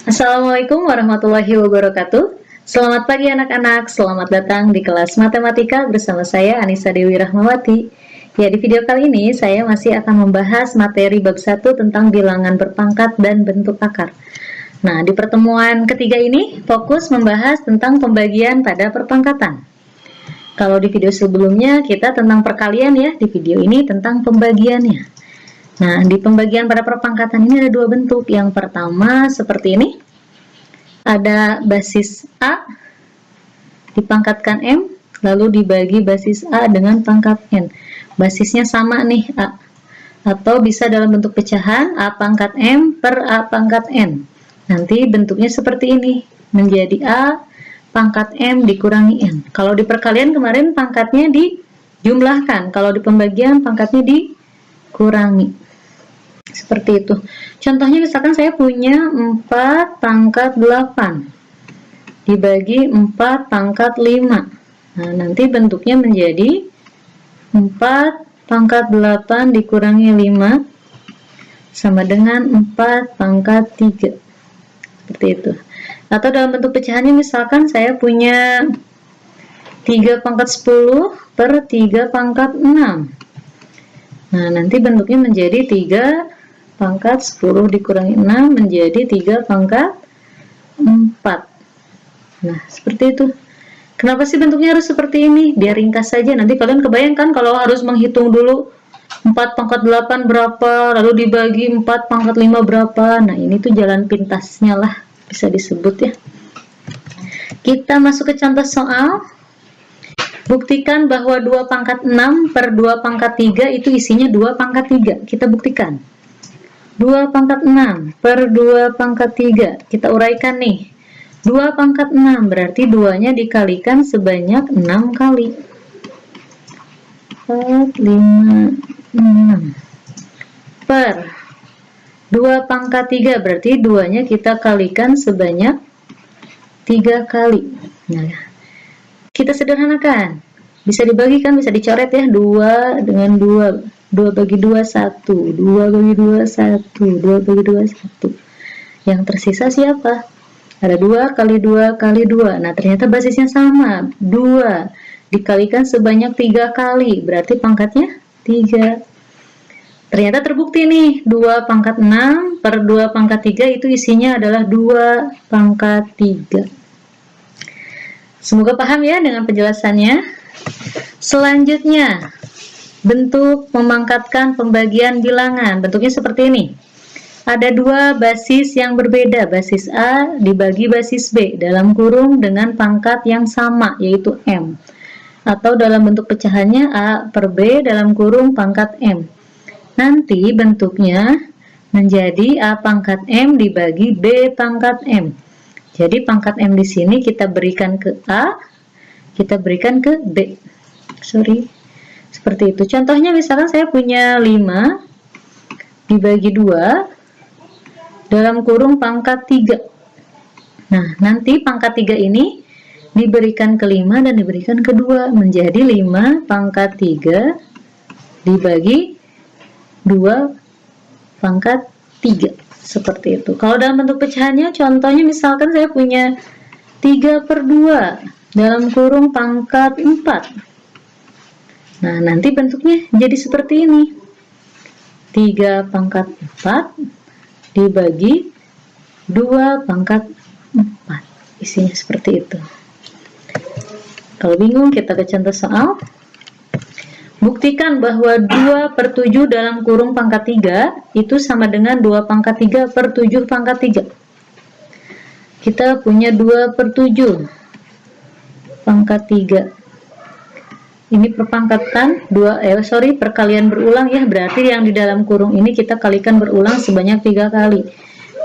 Assalamualaikum warahmatullahi wabarakatuh. Selamat pagi anak-anak, selamat datang di kelas matematika bersama saya Anissa Dewi Rahmawati. Ya, di video kali ini saya masih akan membahas materi bab 1 tentang bilangan berpangkat dan bentuk akar. Nah, di pertemuan ketiga ini fokus membahas tentang pembagian pada perpangkatan. Kalau di video sebelumnya kita tentang perkalian ya, di video ini tentang pembagiannya. Nah, di pembagian pada perpangkatan ini ada dua bentuk. Yang pertama seperti ini. Ada basis A dipangkatkan M, lalu dibagi basis A dengan pangkat N. Basisnya sama nih A. Atau bisa dalam bentuk pecahan A pangkat M per A pangkat N. Nanti bentuknya seperti ini. Menjadi A pangkat M dikurangi N. Kalau di perkalian kemarin pangkatnya dijumlahkan. Kalau di pembagian pangkatnya dikurangi. Seperti itu. Contohnya misalkan saya punya 4 pangkat 8 dibagi 4 pangkat 5. Nah, nanti bentuknya menjadi 4 pangkat 8 dikurangi 5 sama dengan 4 pangkat 3. Seperti itu. Atau dalam bentuk pecahannya misalkan saya punya 3 pangkat 10 per 3 pangkat 6. Nah, nanti bentuknya menjadi 3 pangkat 10 dikurangi 6 menjadi 3 pangkat 4. Nah, seperti itu. Kenapa sih bentuknya harus seperti ini? Biar ringkas saja. Nanti kalian kebayangkan kalau harus menghitung dulu 4 pangkat 8 berapa, lalu dibagi 4 pangkat 5 berapa. Nah, ini tuh jalan pintasnya lah, bisa disebut ya. Kita masuk ke contoh soal. Buktikan bahwa 2 pangkat 6 per 2 pangkat 3 itu isinya 2 pangkat 3. Kita buktikan. 2 pangkat 6 per 2 pangkat 3. Kita uraikan nih. 2 pangkat 6 berarti 2-nya dikalikan sebanyak 6 kali. 4, 5, 6. Per 2 pangkat 3 berarti 2-nya kita kalikan sebanyak 3 kali. Nah, kita sederhanakan. Bisa dibagikan, bisa dicoret ya. 2 dengan 2. 2 bagi 2, 1. 2 bagi 2, 1. 2 bagi 2, 1. Yang tersisa siapa? Ada 2 kali 2 kali 2. Nah, ternyata basisnya sama. 2 dikalikan sebanyak 3 kali. Berarti pangkatnya 3. Ternyata terbukti nih. 2 pangkat 6 per 2 pangkat 3 itu isinya adalah 2 pangkat 3. Semoga paham ya dengan penjelasannya. Selanjutnya, bentuk memangkatkan pembagian bilangan. Bentuknya seperti ini. Ada 2 basis yang berbeda. Basis A dibagi basis B dalam kurung dengan pangkat yang sama, yaitu M. Atau dalam bentuk pecahannya A per B dalam kurung pangkat M. Nanti bentuknya menjadi A pangkat M dibagi B pangkat M. Jadi pangkat M di sini kita berikan ke A, kita berikan ke B. Seperti itu. Contohnya misalkan saya punya 5 dibagi 2 dalam kurung pangkat 3. Nah, nanti pangkat 3 ini diberikan ke 5 dan diberikan ke 2. Menjadi 5 pangkat 3 dibagi 2 pangkat 3. Seperti itu. Kalau dalam bentuk pecahannya, contohnya misalkan saya punya 3 per 2 dalam kurung pangkat 4. Nah, nanti bentuknya jadi seperti ini. 3 pangkat 4 dibagi 2 pangkat 4. Isinya seperti itu. Kalau bingung, kita ke contoh soal. Buktikan bahwa 2 per 7 dalam kurung pangkat 3 itu sama dengan 2 pangkat 3 per 7 pangkat 3. Kita punya 2 per 7 pangkat 3. Ini perpangkatan perkalian berulang ya, berarti yang di dalam kurung ini kita kalikan berulang sebanyak 3 kali.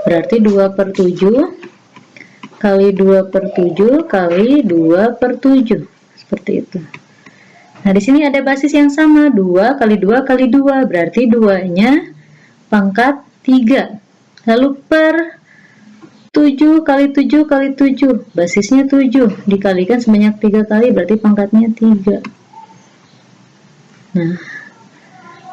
Berarti 2 per 7 kali 2 per 7 kali 2 per 7. Seperti itu. Nah, di sini ada basis yang sama, 2 kali 2 kali 2, berarti 2-nya pangkat 3. Lalu per 7 kali 7 kali 7, basisnya 7, dikalikan sebanyak 3 kali, berarti pangkatnya 3. Nah,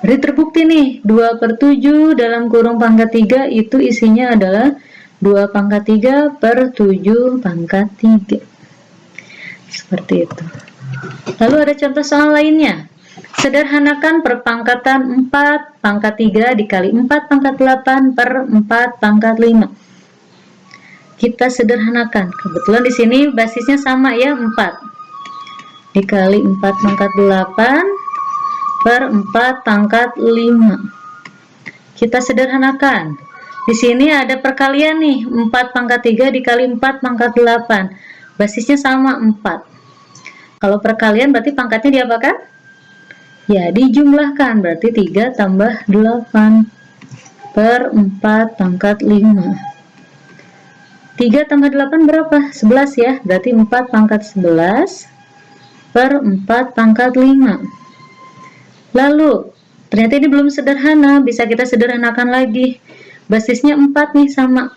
berarti terbukti nih, 2 per 7 dalam kurung pangkat 3 itu isinya adalah 2 pangkat 3 per 7 pangkat 3. Seperti itu. Lalu ada contoh soal lainnya. Sederhanakan perpangkatan 4 pangkat 3 dikali 4 pangkat 8 per 4 pangkat 5. Kita sederhanakan. Kebetulan di sini basisnya sama ya, 4. Dikali 4 pangkat 8 per 4 pangkat 5. Kita sederhanakan. Di sini ada perkalian nih, 4 pangkat 3 dikali 4 pangkat 8. Basisnya sama, 4. Kalau perkalian berarti pangkatnya diapakan? Ya, dijumlahkan. Berarti 3 tambah 8 per 4 pangkat 5. 3 tambah 8 berapa? 11 ya. Berarti 4 pangkat 11 per 4 pangkat 5. Lalu, ternyata ini belum sederhana. Bisa kita sederhanakan lagi. Basisnya 4 nih, sama.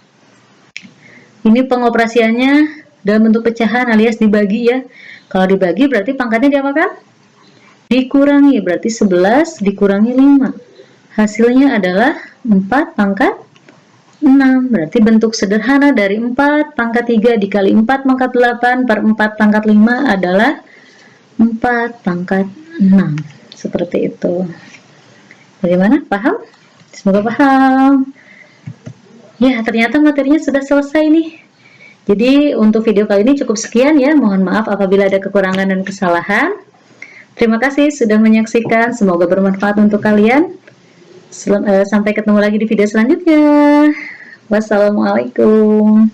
Ini pengoperasiannya dalam bentuk pecahan alias dibagi ya. Kalau dibagi berarti pangkatnya diapakan? Dikurangi. Berarti 11 dikurangi 5. Hasilnya adalah 4 pangkat 6. Berarti bentuk sederhana dari 4 pangkat 3 dikali 4 pangkat 8 per 4 pangkat 5 adalah 4 pangkat 6. Seperti itu. Bagaimana? Paham? Semoga paham. Ya, ternyata materinya sudah selesai nih. Jadi untuk video kali ini cukup sekian ya. Mohon maaf apabila ada kekurangan dan kesalahan. Terima kasih sudah menyaksikan. Semoga bermanfaat untuk kalian. Sampai ketemu lagi di video selanjutnya. Wassalamualaikum.